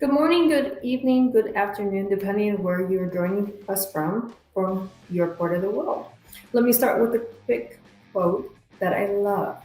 Good morning, good evening, good afternoon, depending on where you're joining us from your part of the world. Let me start with a quick quote that I love.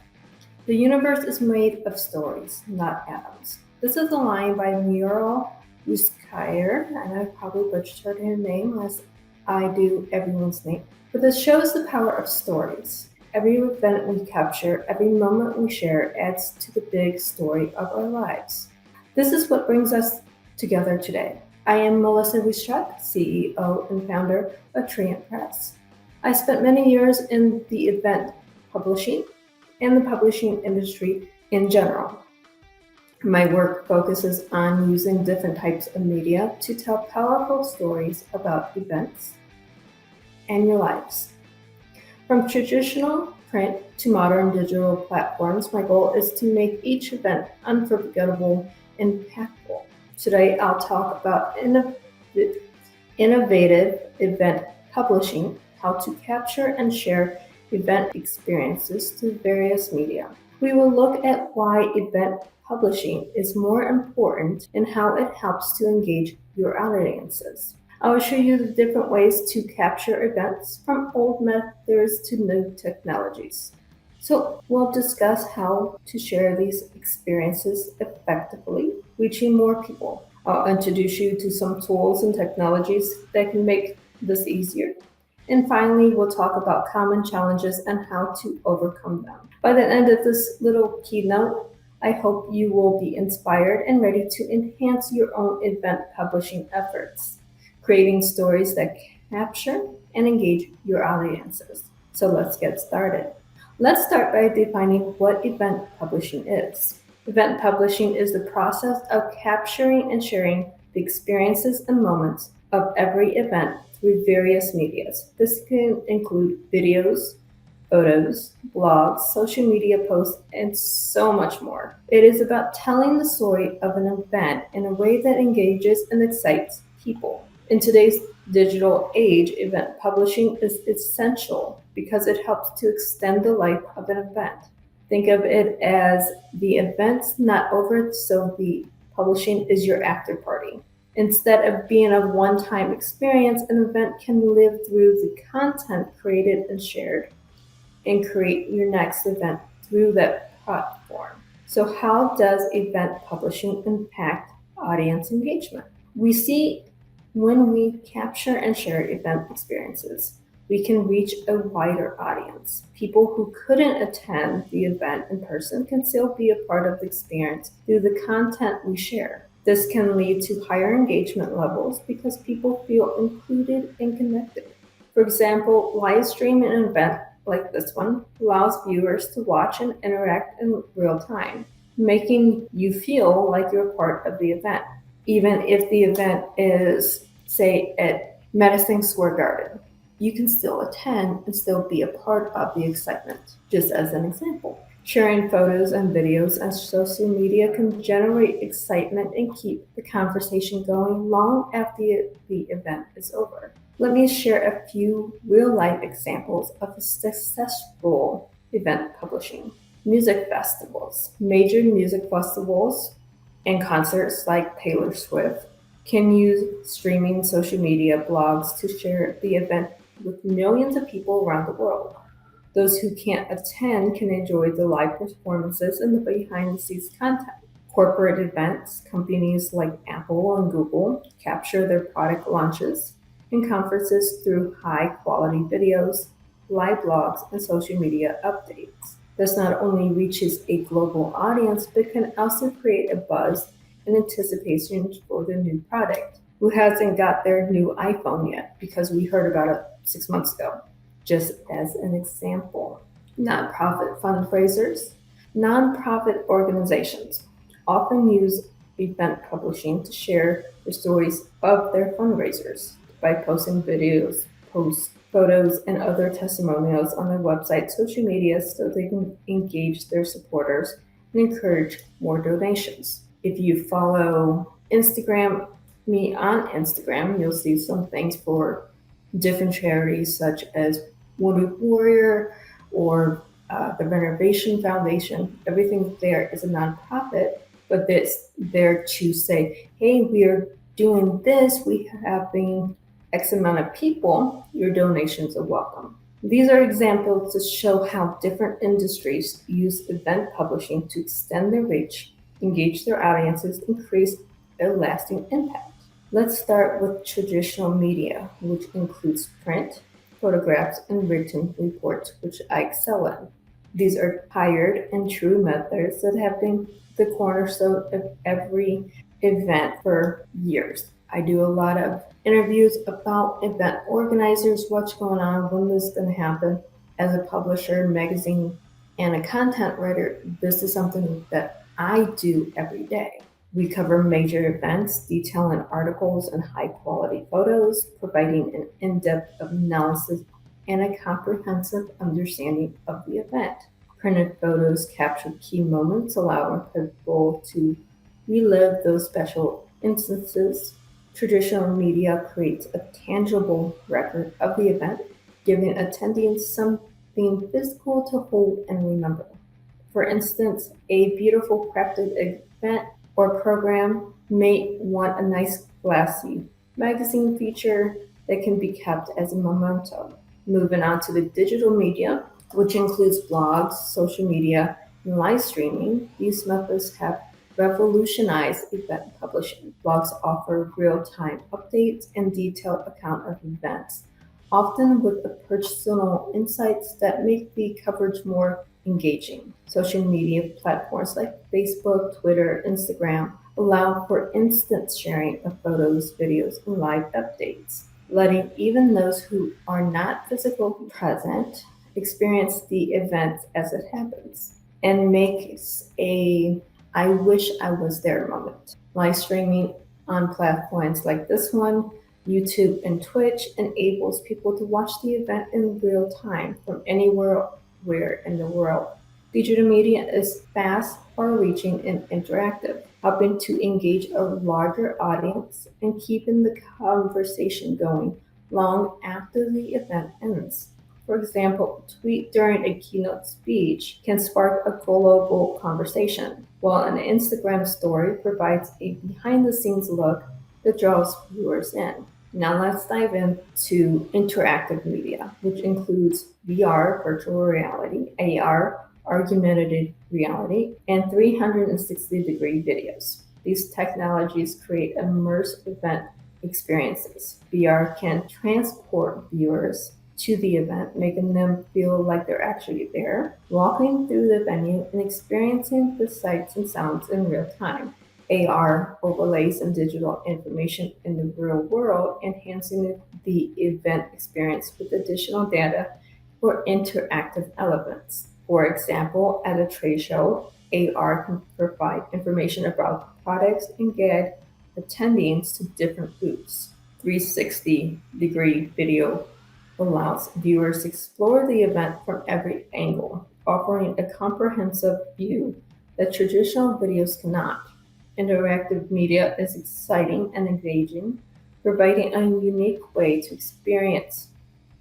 The universe is made of stories, not atoms. This is a line by Muriel Ruskaya, and I probably butchered her name as I do everyone's name. But this shows the power of stories. Every event we capture, every moment we share adds to the big story of our lives. This is what brings us together today. I am Melissa Wischuk, CEO and founder of Triumph Press. I spent many years in the event publishing and the publishing industry in general. My work focuses on using different types of media to tell powerful stories about events and your lives. From traditional print to modern digital platforms, my goal is to make each event unforgettable and impactful. Today, I'll talk about innovative event publishing, how to capture and share event experiences through various media. We will look at why event publishing is more important and how it helps to engage your audiences. I will show you the different ways to capture events from old methods to new technologies. So we'll discuss how to share these experiences effectively, reaching more people. I'll introduce you to some tools and technologies that can make this easier. And finally, we'll talk about common challenges and how to overcome them. By the end of this little keynote, I hope you will be inspired and ready to enhance your own event publishing efforts, creating stories that capture and engage your audiences. So let's get started. Let's start by defining what event publishing is. Event publishing is the process of capturing and sharing the experiences and moments of every event through various medias. This can include videos, photos, blogs, social media posts, and so much more. It is about telling the story of an event in a way that engages and excites people. In today's digital age, event publishing is essential because it helps to extend the life of an event. Think of it as the event's not over, so the publishing is your after party. Instead of being a one-time experience, an event can live through the content created and shared and create your next event through that platform. So how does event publishing impact audience engagement? We see when we capture and share event experiences, we can reach a wider audience. People who couldn't attend the event in person can still be a part of the experience through the content we share. This can lead to higher engagement levels because people feel included and connected. For example, live streaming an event like this one allows viewers to watch and interact in real time, making you feel like you're part of the event, even if the event is, say, at Madison Square Garden. You can still attend and still be a part of the excitement. Just as an example, sharing photos and videos on social media can generate excitement and keep the conversation going long after the event is over. Let me share a few real-life examples of successful event publishing. Music festivals. Major music festivals and concerts like Taylor Swift can use streaming, social media, blogs to share the event with millions of people around the world. Those who can't attend can enjoy the live performances and the behind-the-scenes content. Corporate events, companies like Apple and Google capture their product launches and conferences through high-quality videos, live blogs, and social media updates. This not only reaches a global audience, but can also create a buzz and anticipation for the new product. Who hasn't got their new iPhone yet because we heard about it 6 months ago? Just as an example. Nonprofit fundraisers. Nonprofit organizations often use event publishing to share the stories of their fundraisers by posting videos, posts, photos, and other testimonials on their website, social media, so they can engage their supporters and encourage more donations. If you follow me on Instagram, you'll see some things for different charities such as Wounded Warrior or the Renovation Foundation. Everything there is a nonprofit, but they're to say, hey, we are doing this, we have been X amount of people, your donations are welcome. These are examples to show how different industries use event publishing to extend their reach, engage their audiences, and create a lasting impact. Let's start with traditional media, which includes print, photographs, and written reports, which I excel in. These are tired and true methods that have been the cornerstone of every event for years. I do a lot of interviews about event organizers, what's going on, when this is going to happen. As a publisher, magazine, and a content writer, this is something that I do every day. We cover major events, detailing articles and high quality photos, providing an in depth analysis and a comprehensive understanding of the event. Printed photos capture key moments, allowing people to relive those special instances. Traditional media creates a tangible record of the event, giving attendees something physical to hold and remember. For instance, a beautiful crafted event or program may want a nice glassy magazine feature that can be kept as a memento. Moving on to the digital media, which includes blogs, social media, and live streaming, these methods have revolutionized event publishing. Blogs offer real-time updates and detailed account of events, often with the personal insights that make the coverage more engaging. Social media platforms like Facebook, Twitter, Instagram allow for instant sharing of photos, videos, and live updates, letting even those who are not physically present experience the event as it happens and makes a I wish I was there moment. Live streaming on platforms like this one, YouTube and Twitch, enables people to watch the event in real time from anywhere where in the world. Digital media is fast, far-reaching, and interactive, helping to engage a larger audience and keeping the conversation going long after the event ends. For example, a tweet during a keynote speech can spark a global conversation, while an Instagram story provides a behind-the-scenes look that draws viewers in. Now let's dive into interactive media, which includes VR, virtual reality, AR, augmented reality, and 360-degree videos. These technologies create immersive event experiences. VR can transport viewers to the event, making them feel like they're actually there, walking through the venue and experiencing the sights and sounds in real time. AR overlays and digital information in the real world, enhancing the event experience with additional data or interactive elements. For example, at a trade show, AR can provide information about products and guide attendees to different booths. 360-degree video allows viewers to explore the event from every angle, offering a comprehensive view that traditional videos cannot. Interactive media is exciting and engaging, providing a unique way to experience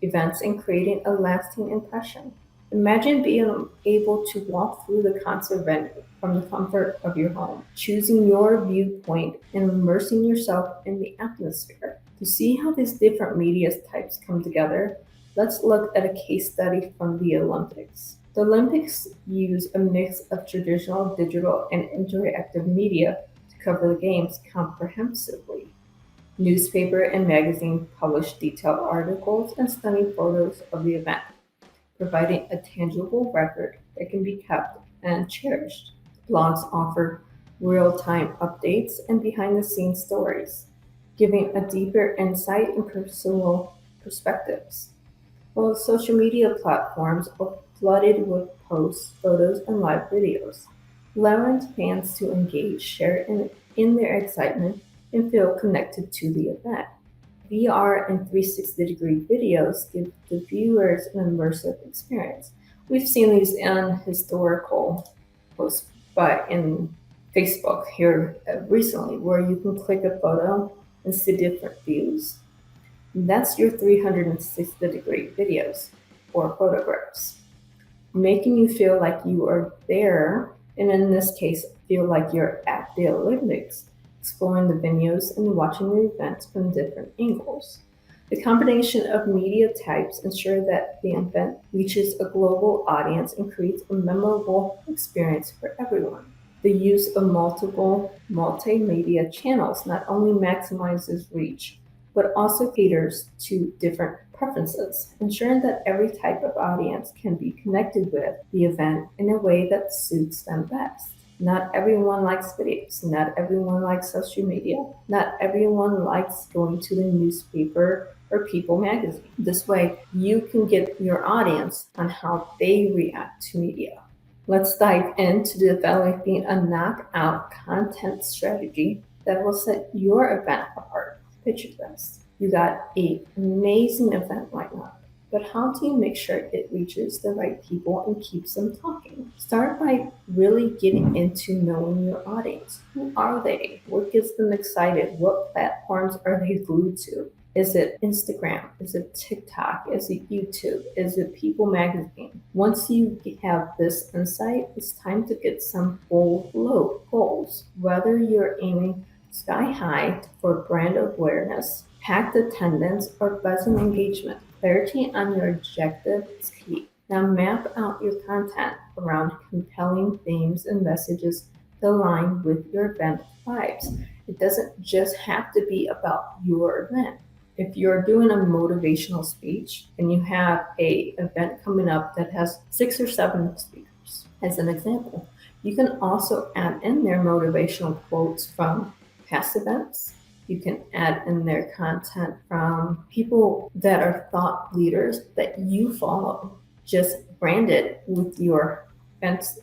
events and creating a lasting impression. Imagine being able to walk through the concert venue from the comfort of your home, choosing your viewpoint and immersing yourself in the atmosphere. To see how these different media types come together, let's look at a case study from the Olympics. The Olympics use a mix of traditional, digital, and interactive media to cover the games comprehensively. Newspaper and magazine publish detailed articles and stunning photos of the event, providing a tangible record that can be kept and cherished. Blogs offer real-time updates and behind-the-scenes stories, giving a deeper insight and personal perspectives. While social media platforms are flooded with posts, photos, and live videos, allowing fans to engage, share in their excitement, and feel connected to the event. VR and 360-degree videos give the viewers an immersive experience. We've seen these in historical posts, but in Facebook here recently, where you can click a photo and see different views. That's your 360-degree videos or photographs, making you feel like you are there And in this case, feel like you're at the Olympics, exploring the venues and watching the events from different angles. The combination of media types ensure that the event reaches a global audience and creates a memorable experience for everyone. The use of multiple multimedia channels not only maximizes reach, but also caters to different preferences, ensuring that every type of audience can be connected with the event in a way that suits them best. Not everyone likes videos, not everyone likes social media, not everyone likes going to the newspaper or People magazine. This way, you can get your audience on how they react to media. Let's dive into developing a knockout content strategy that will set your event apart. Picture this. You got an amazing event lineup, but how do you make sure it reaches the right people and keeps them talking? Start by really getting into knowing your audience. Who are they? What gets them excited? What platforms are they glued to? Is it Instagram? Is it TikTok? Is it YouTube? Is it People magazine? Once you have this insight, it's time to get some bold goals. Whether you're aiming sky high for brand awareness, packed attendance, or buzzing engagement, clarity on your objective is key. Now map out your content around compelling themes and messages that align with your event vibes. It doesn't just have to be about your event. If you're doing a motivational speech and you have a event coming up that has 6 or 7 speakers, as an example, you can also add in their motivational quotes from past events. You can add in their content from people that are thought leaders that you follow. Just brand it with your event's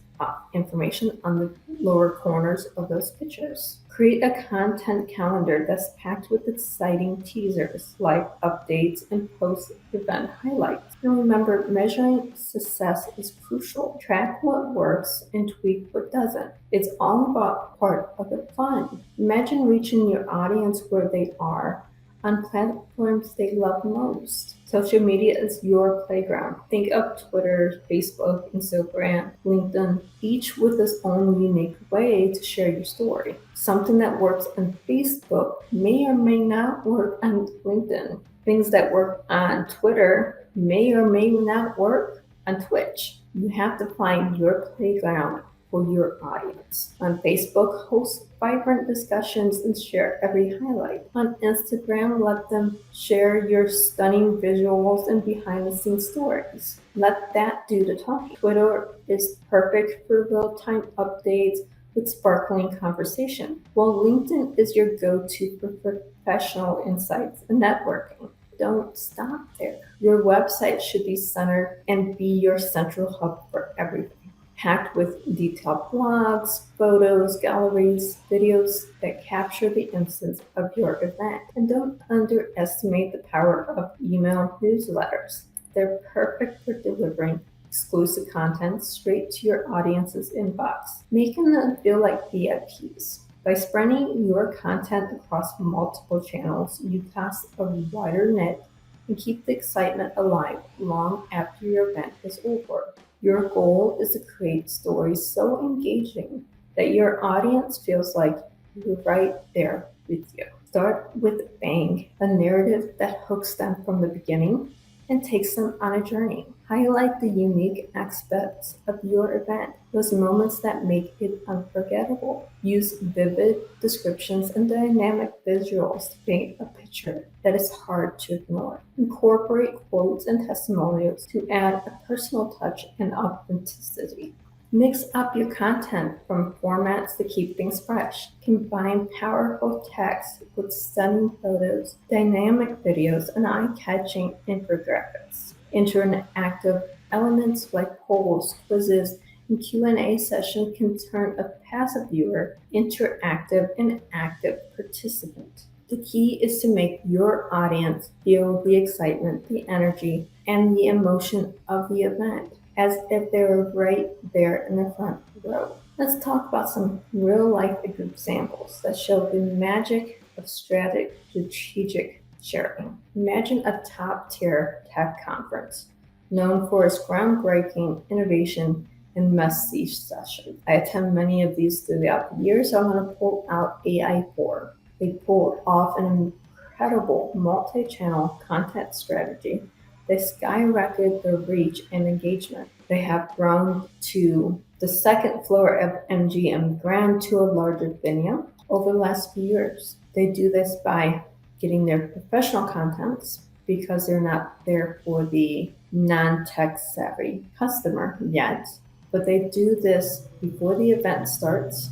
information on the lower corners of those pictures. Create a content calendar that's packed with exciting teasers, live updates, and post-event highlights. And remember, measuring success is crucial. Track what works and tweak what doesn't. It's all about part of the fun. Imagine reaching your audience where they are on platforms they love most. Social media is your playground. Think of Twitter, Facebook, Instagram, LinkedIn, each with its own unique way to share your story. Something that works on Facebook may or may not work on LinkedIn. Things that work on Twitter may or may not work on Twitch. You have to find your playground for your audience. On Facebook, host vibrant discussions and share every highlight. On Instagram, let them share your stunning visuals and behind-the-scenes stories. Let that do the talking. Twitter is perfect for real-time updates with sparkling conversation, while LinkedIn is your go-to for professional insights and networking. Don't stop there. Your website should be centered and be your central hub for everything. Packed with detailed blogs, photos, galleries, videos that capture the essence of your event. And don't underestimate the power of email newsletters. They're perfect for delivering exclusive content straight to your audience's inbox, making them feel like VIPs. By spreading your content across multiple channels, you cast a wider net and keep the excitement alive long after your event is over. Your goal is to create stories so engaging that your audience feels like you're right there with you. Start with bang, a narrative that hooks them from the beginning and takes them on a journey. Highlight the unique aspects of your event, those moments that make it unforgettable. Use vivid descriptions and dynamic visuals to paint a picture that is hard to ignore. Incorporate quotes and testimonials to add a personal touch and authenticity. Mix up your content from formats to keep things fresh. Combine powerful text with stunning photos, dynamic videos, and eye-catching infographics. Interactive elements like polls, quizzes, and Q&A sessions can turn a passive viewer into active and active participant. The key is to make your audience feel the excitement, the energy, and the emotion of the event, as if they were right there in the front row. Let's talk about some real-life examples that show the magic of strategic sharing. Imagine a top-tier tech conference known for its groundbreaking innovation and must-see sessions. I attend many of these throughout the year, so I'm going to pull out AI4. They pulled off an incredible multi-channel content strategy. They skyrocketed their reach and engagement. They have grown to the second floor of MGM Grand to a larger venue over the last few years. They do this by getting their professional contents because they're not there for the non-tech savvy customer yet, but they do this before the event starts.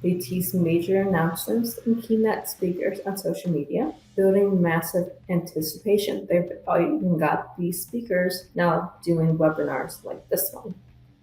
They tease major announcements and keynote speakers on social media, building massive anticipation. They've even got these speakers now doing webinars like this one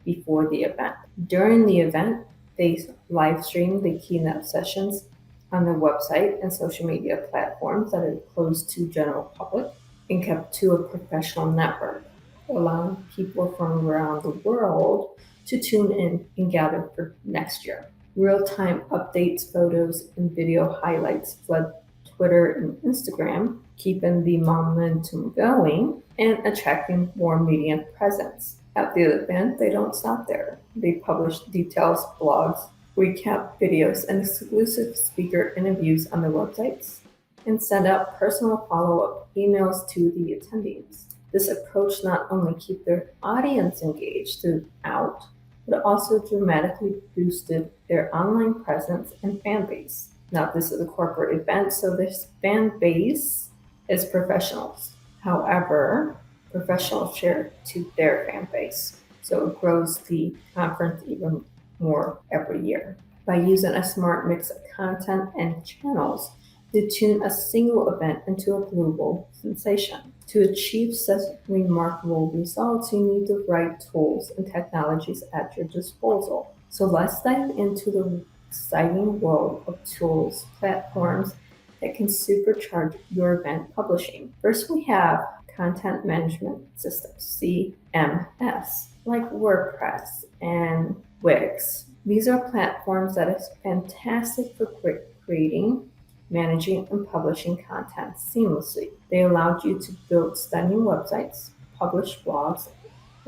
before the event. During the event, they live stream the keynote sessions on their website and social media platforms that are closed to general public and kept to a professional network, allowing people from around the world to tune in and gather for next year. Real-time updates, photos, and video highlights flood Twitter and Instagram, keeping the momentum going and attracting more media presence. At the event, they don't stop there. They publish details, blogs, recap videos, and exclusive speaker interviews on their websites, and send out personal follow-up emails to the attendees. This approach not only keeps their audience engaged throughout, but also dramatically boosted their online presence and fan base. Now, this is a corporate event, so this fan base is professionals. However, professionals share to their fan base, so it grows the conference even more every year. By using a smart mix of content and channels, to tune a single event into a global sensation. To achieve such remarkable results, you need the right tools and technologies at your disposal. So let's dive into the exciting world of tools, platforms that can supercharge your event publishing. First, we have content management systems, CMS, like WordPress and Wix. These are platforms that are fantastic for creating, managing, and publishing content seamlessly. They allowed you to build stunning websites, publish blogs,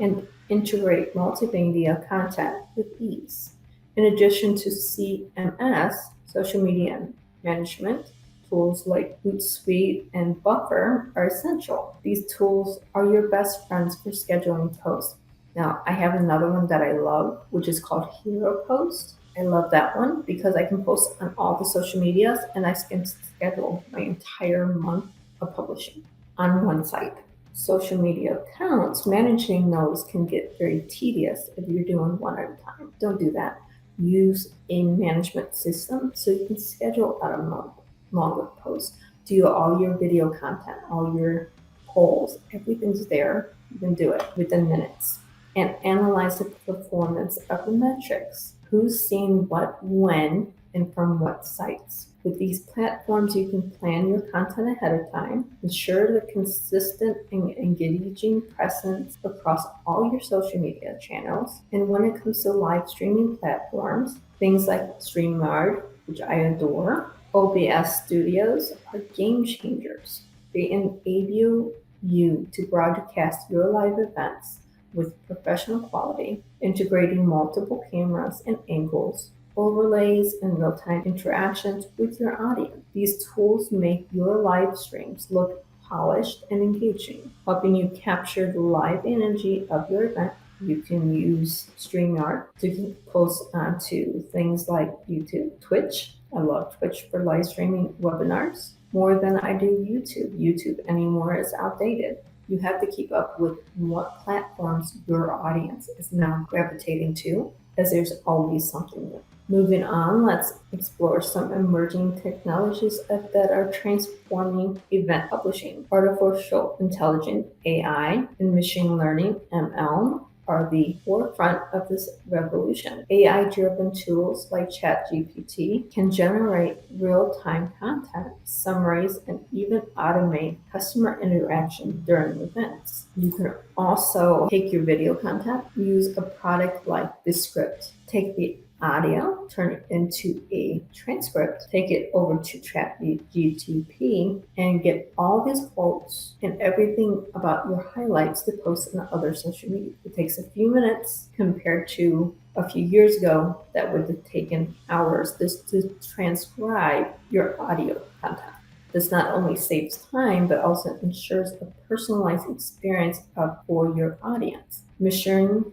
and integrate multimedia content with ease. In addition to CMS, social media management tools like Hootsuite and Buffer are essential. These tools are your best friends for scheduling posts. Now, I have another one that I love, which is called Hero Post. I love that one because I can post on all the social medias and I can schedule my entire month of publishing on one site. Social media accounts, managing those can get very tedious if you're doing one at a time. Don't do that. Use a management system so you can schedule out a month longer posts. Do all your video content, all your polls, everything's there. You can do it within minutes. And analyze the performance of the metrics. Who's seen what, when, and from what sites. With these platforms, you can plan your content ahead of time, ensure the consistent and engaging presence across all your social media channels. And when it comes to live streaming platforms, things like StreamYard, which I adore, OBS Studios are game changers. They enable you to broadcast your live events with professional quality, integrating multiple cameras and angles, overlays, and real-time interactions with your audience. These tools make your live streams look polished and engaging, helping you capture the live energy of your event. You can use StreamYard to post onto things like YouTube, Twitch. I love Twitch for live streaming webinars more than I do YouTube. YouTube anymore is outdated. You have to keep up with what platforms your audience is now gravitating to, as there's always something new. Moving on, let's explore some emerging technologies that are transforming event publishing. Artificial intelligence, AI, and machine learning, ML, are the forefront of this revolution. AI-driven tools like ChatGPT can generate real-time content, summaries, and even automate customer interaction during events. You can also take your video content, use a product like Descript, take the audio, turn it into a transcript, take it over to ChatGPT, and get all these quotes and everything about your highlights to post on other social media. It takes a few minutes compared to a few years ago that would have taken hours just to transcribe your audio content. This not only saves time, but also ensures a personalized experience for your audience. Machine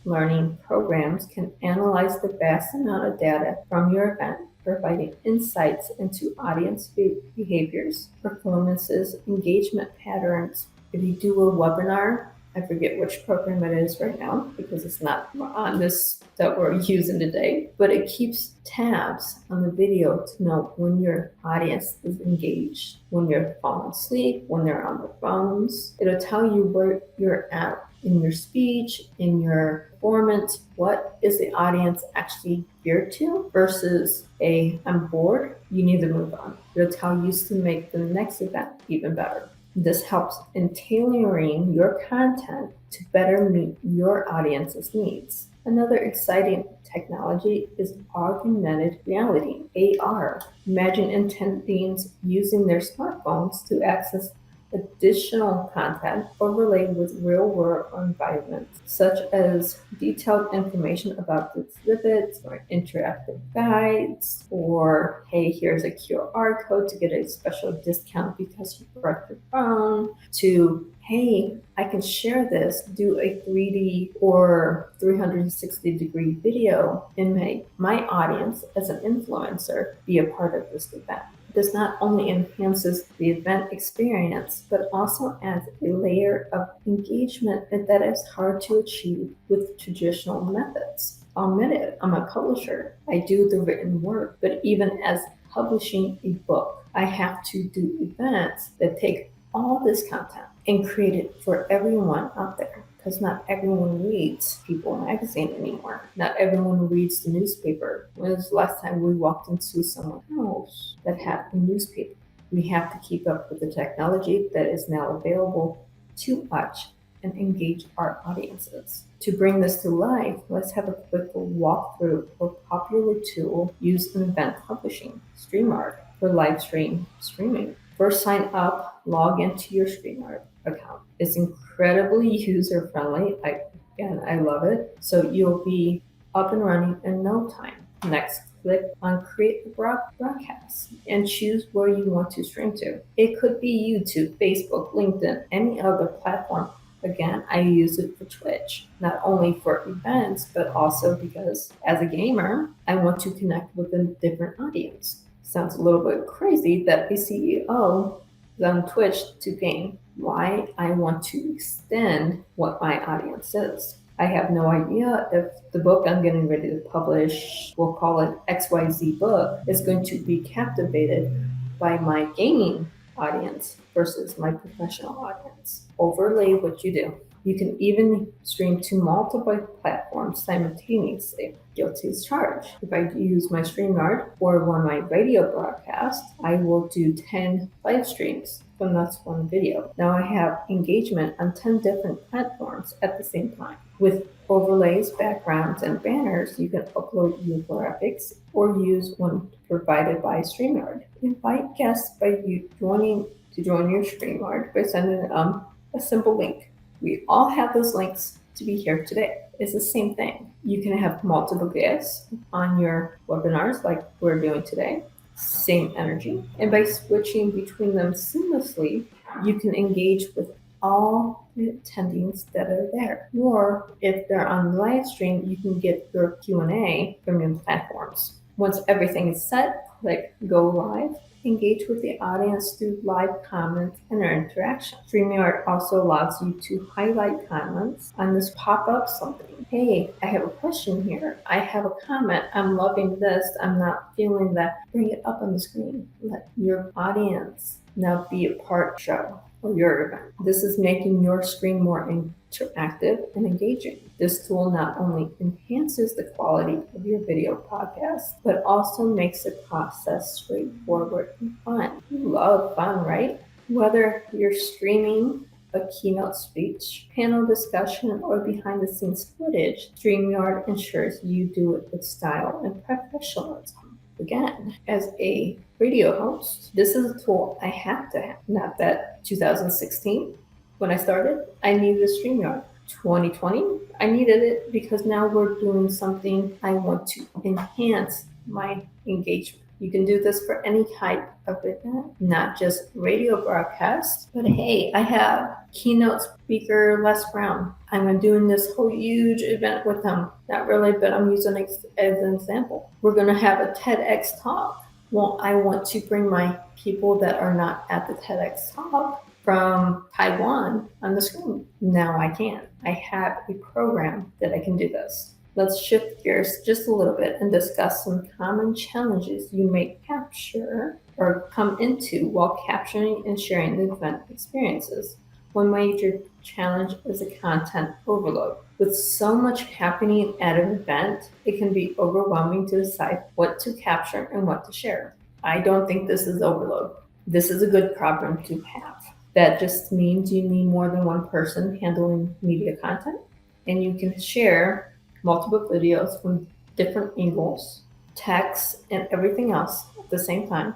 learning programs can analyze the vast amount of data from your event, providing insights into audience behaviors, performances, engagement patterns. If you do a webinar, I forget which program it is right now because it's not on this that we're using today, but it keeps tabs on the video to know when your audience is engaged, when you're falling asleep, when they're on their phones. It'll tell you where you're at in your speech, in your performance, what is the audience actually geared to versus I'm bored, you need to move on. It'll tell you to make the next event even better. This helps in tailoring your content to better meet your audience's needs. Another exciting technology is augmented reality, AR. Imagine attendees using their smartphones to access additional content overlaid with real-world environments, such as detailed information about the exhibits or interactive guides, or hey, here's a QR code to get a special discount because you brought your phone, to hey, I can share this, do a 3D or 360-degree video and make my audience as an influencer be a part of this event. This not only enhances the event experience, but also adds a layer of engagement that is hard to achieve with traditional methods. I'll admit it, I'm a publisher. I do the written work, but even as publishing a book, I have to do events that take all this content and create it for everyone out there. Because not everyone reads People magazine anymore. Not everyone reads the newspaper. When was the last time we walked into someone's house that had a newspaper? We have to keep up with the technology that is now available to watch and engage our audiences. To bring this to life, let's have a quick walkthrough of a popular tool used in event publishing, StreamYard, for live streaming. First, sign up, log into your StreamYard account. It's incredibly user-friendly. I love it. So you'll be up and running in no time. Next, click on Create a Broadcast and choose where you want to stream to. It could be YouTube, Facebook, LinkedIn, any other platform. Again, I use it for Twitch, not only for events, but also because as a gamer, I want to connect with a different audience. Sounds a little bit crazy that a CEO is on Twitch to game. Why? I want to extend what my audience is. I have no idea if the book I'm getting ready to publish, we'll call it XYZ book, is going to be captivated by my gaming audience versus my professional audience. Overlay what you do. You can even stream to multiple platforms simultaneously. Guilty as charged. If I use my StreamYard or one of my radio broadcasts, I will do 10 live streams from that one video. Now I have engagement on 10 different platforms at the same time. With overlays, backgrounds, and banners, you can upload your graphics or use one provided by StreamYard. Invite guests by you join your StreamYard by sending them a simple link. We all have those links to be here today. It's the same thing. You can have multiple guests on your webinars like we're doing today. Same energy. And by switching between them seamlessly, you can engage with all the attendees that are there. Or if they're on the live stream, you can get your Q&A from your platforms. Once everything is set, click Go Live. Engage with the audience through live comments and interaction. StreamYard also allows you to highlight comments on this pop-up something. Hey, I have a question here. I have a comment. I'm loving this. I'm not feeling that. Bring it up on the screen. Let your audience now be a part of the show or your event. This is making your stream more interactive and engaging. This tool not only enhances the quality of your video podcast, but also makes the process straightforward and fun. You love fun, right? Whether you're streaming a keynote speech, panel discussion, or behind the scenes footage, StreamYard ensures you do it with style and professionalism. Again, as a radio host, this is a tool I have to have. Not that 2016, when I started, I needed a StreamYard. 2020, I needed it because now we're doing something I want to enhance my engagement. You can do this for any type of event, not just radio broadcast. But hey, I have keynote speaker Les Brown. I'm doing this whole huge event with him. Not really, but I'm using it as an example. We're going to have a TEDx talk. Well, I want to bring my people that are not at the TEDx talk from Taiwan on the screen. Now I can. I have a program that I can do this. Let's shift gears just a little bit and discuss some common challenges you may capture or come into while capturing and sharing the event experiences. One major challenge is a content overload. With so much happening at an event, it can be overwhelming to decide what to capture and what to share. I don't think this is overload. This is a good problem to have. That just means you need more than one person handling media content, and you can share multiple videos from different angles, text, and everything else at the same time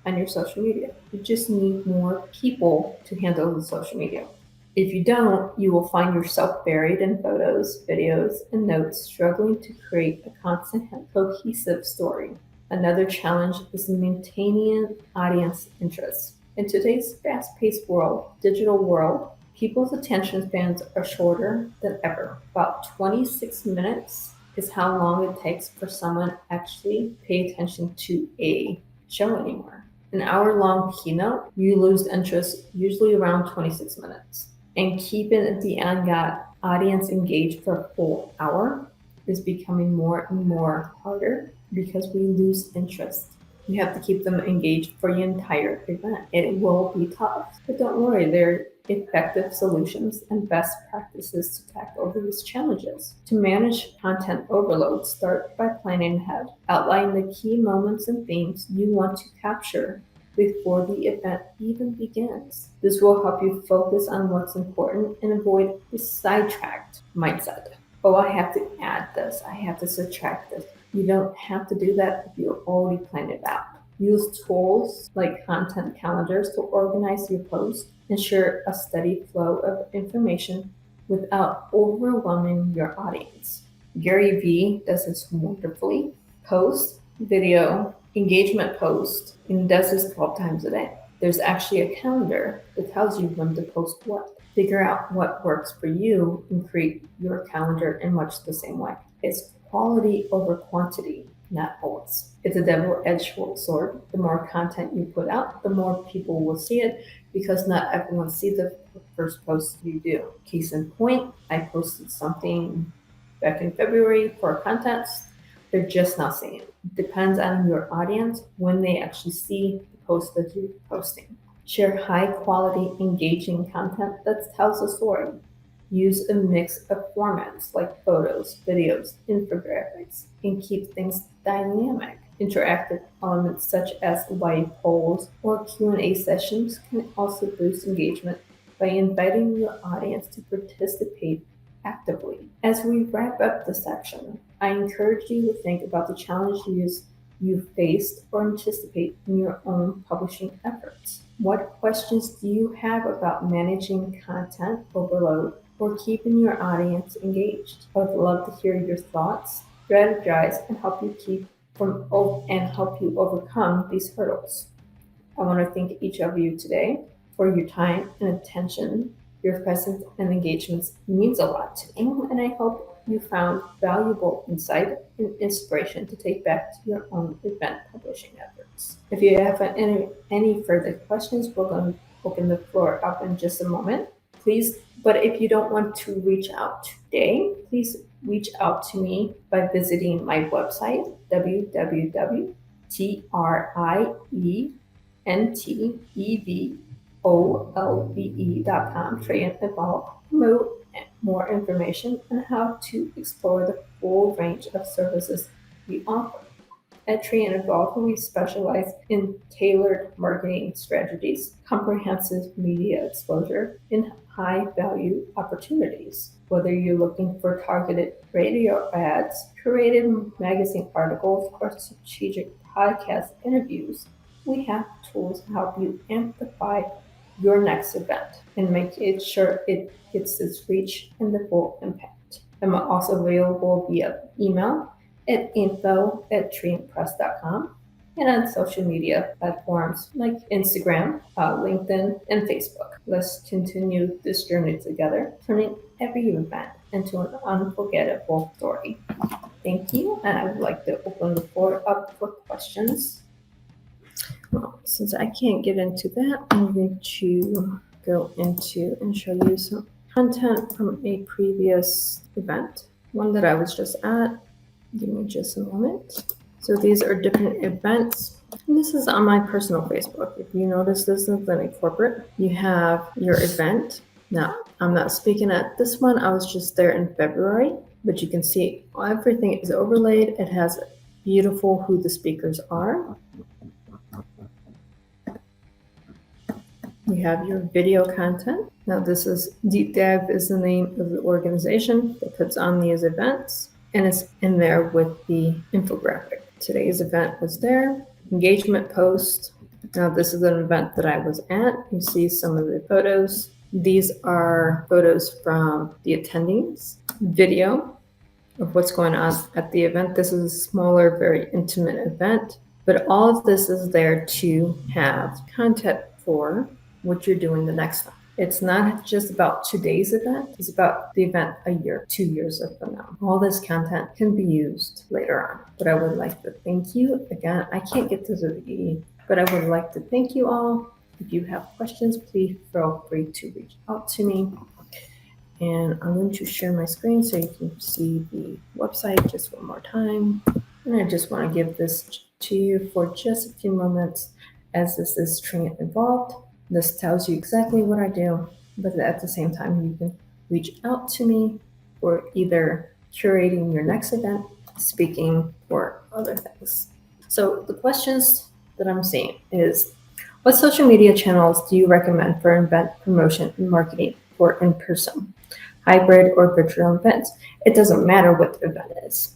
on your social media. You just need more people to handle the social media. If you don't, you will find yourself buried in photos, videos, and notes, struggling to create a constant, cohesive story. Another challenge is maintaining audience interest. In today's fast-paced world, digital world, people's attention spans are shorter than ever. About 26 minutes is how long it takes for someone to actually pay attention to a show anymore. An hour-long keynote, you lose interest usually around 26 minutes. And keeping the audience engaged for a full hour is becoming more and more harder because we lose interest. You have to keep them engaged for the entire event. It will be tough, but don't worry, there are effective solutions and best practices to tackle these challenges. To manage content overload, start by planning ahead. Outline the key moments and themes you want to capture before the event even begins. This will help you focus on what's important and avoid the sidetracked mindset. Oh, I have to add this, I have to subtract this. You don't have to do that if you already planned it out. Use tools like content calendars to organize your posts. Ensure a steady flow of information without overwhelming your audience. Gary Vee does this wonderfully. Post, video, engagement post, and does this 12 times a day. There's actually a calendar that tells you when to post what. Figure out what works for you and create your calendar in much the same way. It's quality over quantity, not always. It's a double-edged sword. The more content you put out, the more people will see it because not everyone sees the first post you do. Case in point, I posted something back in February for a contest. They're just not seeing it. It depends on your audience when they actually see the post that you're posting. Share high-quality, engaging content that tells a story. Use a mix of formats like photos, videos, infographics, and keep things dynamic. Interactive elements such as live polls or Q&A sessions can also boost engagement by inviting your audience to participate actively. As we wrap up this section, I encourage you to think about the challenges you faced or anticipate in your own publishing efforts. What questions do you have about managing content overload or keeping your audience engaged? I would love to hear your thoughts, strategize, and help you overcome these hurdles. I want to thank each of you today for your time and attention. Your presence and engagements means a lot to me, and I hope you found valuable insight and inspiration to take back to your own event publishing efforts. If you have any further questions, we're going to open the floor up in just a moment. Please, but if you don't want to reach out today, please reach out to me by visiting my website, www.treintevolve.com, Train Evolve, promote more information on how to explore the full range of services we offer. At Tree and Evolve, we specialize in tailored marketing strategies, comprehensive media exposure, and high-value opportunities. Whether you're looking for targeted radio ads, curated magazine articles, or strategic podcast interviews, we have tools to help you amplify your next event and make it sure it gets its reach and the full impact. I'm also available via email at info@treeandpress.com and on social media platforms like Instagram, LinkedIn, and Facebook. Let's continue this journey together, turning every event into an unforgettable story. Thank you, and I would like to open the floor up for questions. Well, since I can't get into that, I'm going to go into and show you some content from a previous event, one that I was just at. Give me just a moment. So these are different events. And this is on my personal Facebook. If you notice, this is in a corporate. You have your event. Now, I'm not speaking at this one. I was just there in February, but you can see everything is overlaid. It has beautiful who the speakers are. You have your video content. Now, this is Deep Dive is the name of the organization that puts on these events. And it's in there with the infographic. Today's event was there. Engagement post. Now this is an event that I was at. You see some of the photos. These are photos from the attendees. Video of what's going on at the event. This is a smaller, very intimate event. But all of this is there to have content for what you're doing the next time. It's not just about today's event, it's about the event a year, 2 years from now. All this content can be used later on. But I would like to thank you. Again, I can't get to the VE, but I would like to thank you all. If you have questions, please feel free to reach out to me. And I'm going to share my screen so you can see the website just one more time. And I just want to give this to you for just a few moments as this is Tree and Evolved. This tells you exactly what I do, but at the same time, you can reach out to me for either curating your next event, speaking, or other things. So the questions that I'm seeing is, what social media channels do you recommend for event promotion and marketing for in-person, hybrid, or virtual events? It doesn't matter what the event is.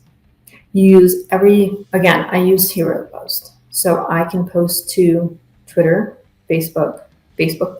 I use Hero Post. So I can post to Twitter, Facebook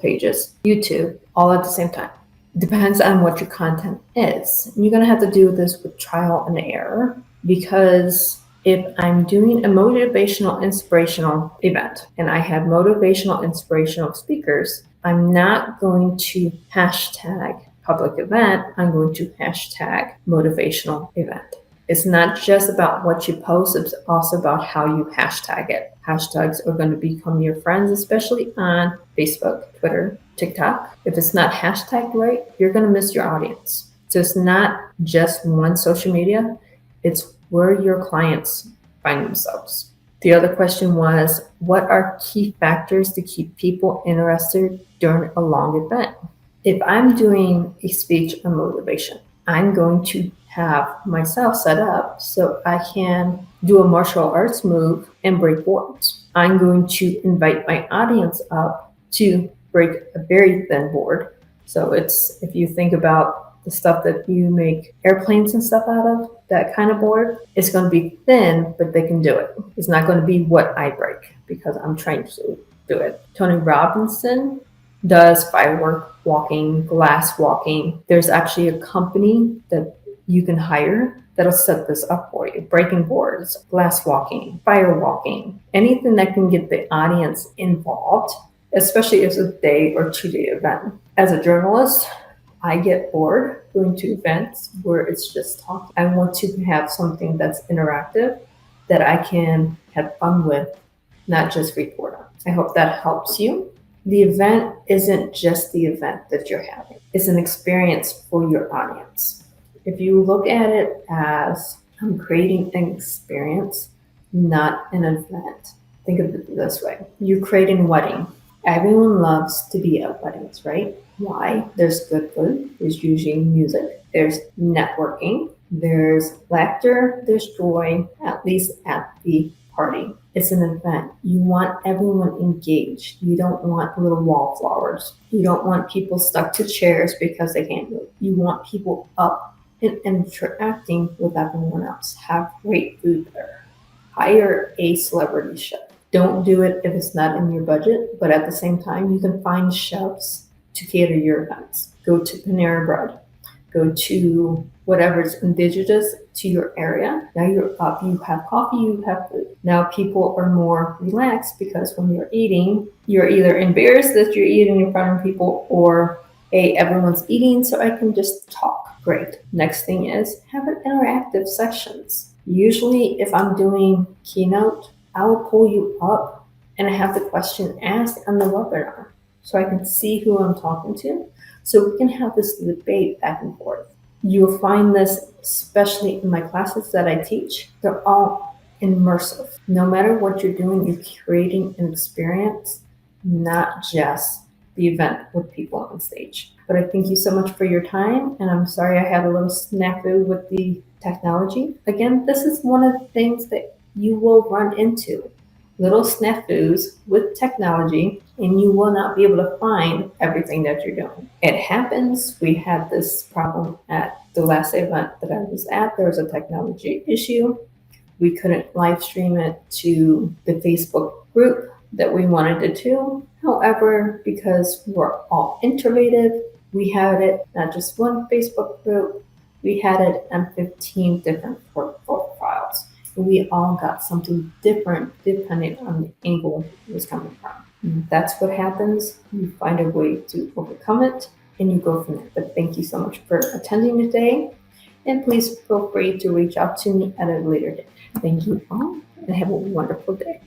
pages, YouTube, all at the same time. Depends on what your content is. You're going to have to do this with trial and error, because if I'm doing a motivational, inspirational event and I have motivational, inspirational speakers, I'm not going to hashtag public event. I'm going to hashtag motivational event. It's not just about what you post, it's also about how you hashtag it. Hashtags are going to become your friends, especially on Facebook, Twitter, TikTok. If it's not hashtagged right, you're going to miss your audience. So it's not just one social media, it's where your clients find themselves. The other question was, what are key factors to keep people interested during a long event? If I'm doing a speech on motivation, I'm going to have myself set up so I can do a martial arts move and break boards. I'm going to invite my audience up to break a very thin board. So it's, if you think about the stuff that you make airplanes and stuff out of, that kind of board, it's going to be thin, but they can do it. It's not going to be what I break because I'm trained to do it. Tony Robinson does firework walking, glass walking. There's actually a company that you can hire that'll set this up for you. Breaking boards, glass walking, fire walking, anything that can get the audience involved, especially if it's a day or 2-day event. As a journalist, I get bored going to events where it's just talking. I want to have something that's interactive that I can have fun with, not just report on. I hope that helps you. The event isn't just the event that you're having. It's an experience for your audience. If you look at it as I'm creating an experience, not an event. Think of it this way. You're creating a wedding. Everyone loves to be at weddings, right? Why? There's good food. There's usually music. There's networking. There's laughter. There's joy, at least at the party. It's an event. You want everyone engaged. You don't want little wallflowers. You don't want people stuck to chairs because they can't move. You want people up and interacting with everyone else. Have great food there. Hire a celebrity chef. Don't do it if it's not in your budget, but at the same time, you can find chefs to cater your events. Go to Panera Bread. Go to whatever is indigenous to your area. Now you're up, you have coffee, you have food. Now people are more relaxed because when you're eating, you're either embarrassed that you're eating in front of people or, hey, everyone's eating, so I can just talk. Great. Next thing is have an interactive sessions. Usually if I'm doing keynote, I will pull you up and I have the question asked on the webinar so I can see who I'm talking to. So we can have this debate back and forth. You'll find this, especially in my classes that I teach, they're all immersive. No matter what you're doing, you're creating an experience, not just the event with people on stage. But I thank you so much for your time, and I'm sorry I had a little snafu with the technology. Again, this is one of the things that you will run into. Little snafus with technology, and you will not be able to find everything that you're doing. It happens. We had this problem at the last event that I was at. There was a technology issue. We couldn't live stream it to the Facebook group that we wanted it to. However, because we're all introverted, we had it not just one Facebook group, we had it on 15 different profiles. We all got something different depending on the angle it was coming from. And that's what happens. You find a way to overcome it and you go from there. But thank you so much for attending today. And please feel free to reach out to me at a later date. Thank you all and have a wonderful day.